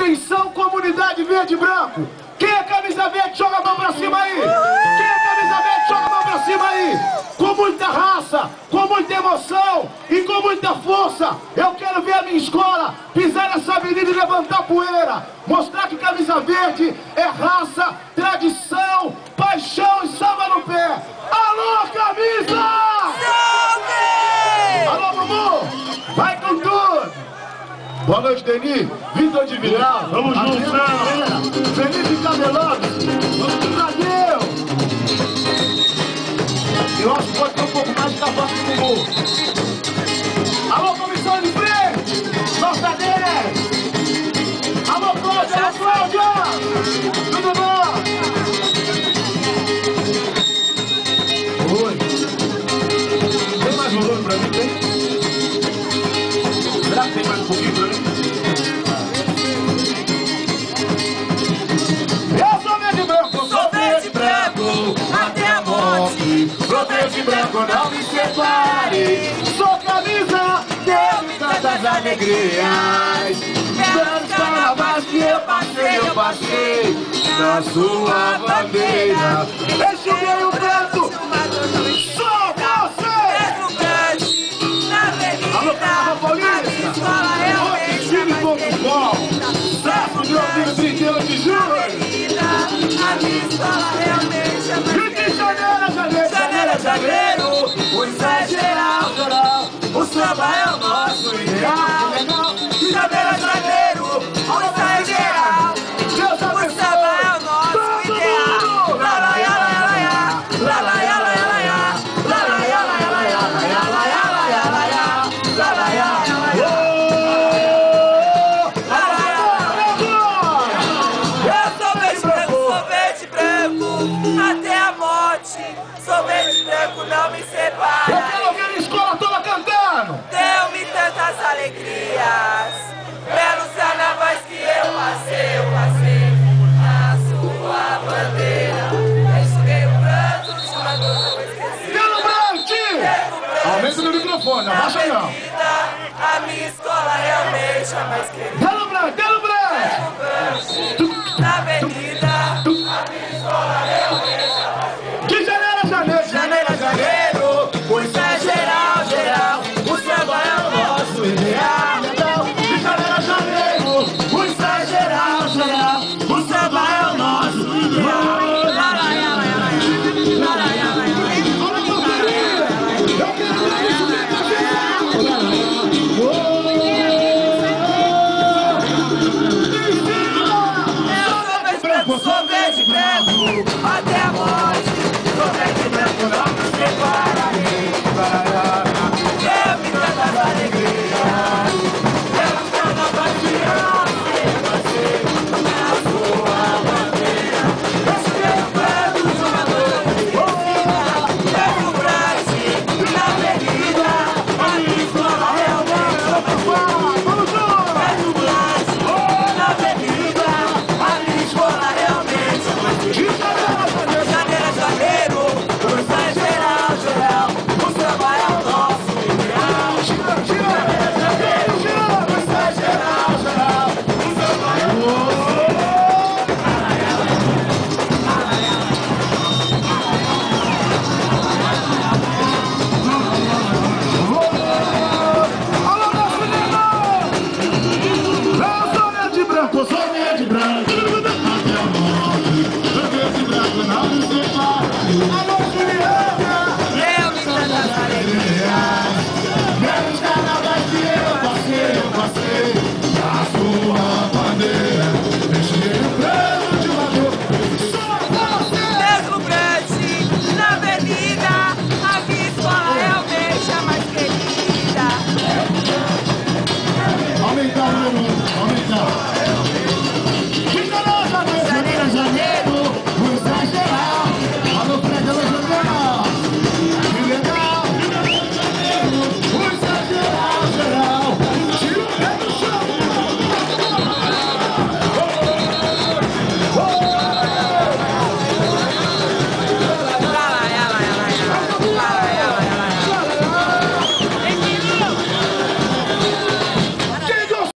Atenção, comunidade verde e branco. Quem é camisa verde, joga a mão pra cima aí. Quem é camisa verde, joga a mão pra cima aí. Com muita raça, com muita emoção e com muita força, eu quero ver a minha escola pisar nessa avenida e levantar poeira. Mostrar que camisa verde é raça, tradição, paixão e samba no pé. Alô, camisa! Alô, Bubu! Vai com tudo! Boa noite, Denis. Vitor de Viral. Vamos juntos, né? Felipe Camelote. Tadeu. Eu acho que pode ter um pouco mais de capaz que o Bubu. Alô, comissão de frente. Nossa 10. Alô, Cláudia. Alô, Cláudia. Tudo bom? Oi. Tem mais volume pra mim, tem? Será que tem mais um pouquinho pra mim? Eu sou verde e branco, sou verde e branco, até a morte. Sou verde e branco, não me separe. Sou camisa, deu-me tantas alegrias. Tantos carnavais que eu passei na sua bandeira. Enxuguei o canto, sou você! Alô, Carnaval Paulista! Outro time pouco bom! Certo, meu amigo 31 de julho! A minha escola realmente é mais Rio de Janeiro, janeiro, janeiro! O ensaio geral, geral. O samba é o nosso ideal! De janeiro a janeiro, o ensaio geral. Deus O abençoe! samba é o nosso ideal. Lá, lá, lá, lá, lá, lá. Lá, lá, lá, lá, lá, lá. Lá, lá, lá, lá, lá, lá. Lá, lá, lá, lá, lá, lá, lá. Lá, lá, lá, lá, lá, lá. Até a morte, sou verde e branco, não me Eu separa. quero ouvir a escola toda cantando! Deu-me tantas alegrias, belos carnavais que eu passei na sua bandeira. Enxuguei o pranto de uma dor não esqueci. Delubrante! Aumenta no microfone, abaixa não! A minha escola realmente é mais querida. Delubrante, Delubrante! Na avenida, De janeiro a janeiro, janeiro a janeiro, o ensaio geral, geral. O samba é o nosso ideal. de janeiro a janeiro, O ensaio geral, geral. O samba é o nosso ideal. Lá, lá, lá, lá, lá. Lá, lá, lá, lá, lá. olha a porcaria! Eu quero ver isso Sou verde e branco, até a morte. Sou verde e branco, não me separa. Deu-me tantas alegrias. Pelos carnavais que eu passei na sua bandeira. Enxuguei o pranto de uma dor esquecida. Deslumbrante na avenida. A minha escola realmente é mais querida. Deslumbrante na avenida. A minha escola realmente é mais querida. Janeiro a janeiro, o ensaio geral, geral. O samba é o nosso ideal. Janeiro a janeiro, o ensaio geral, geral. O samba é o nosso Alô, meu cinema! Eu sou verde e branco, sou verde e branco. Até a morte, sou verde e branco, não me separe. Alô, Juliana! Deu-me tantas alegrias. Meus carnavais que eu passei na sua bandeira. Enxuguei o pranto de uma dor. Sou você! Deslumbrante na avenida. A minha escola realmente é mais querida. Aumentar o volume, aumentar.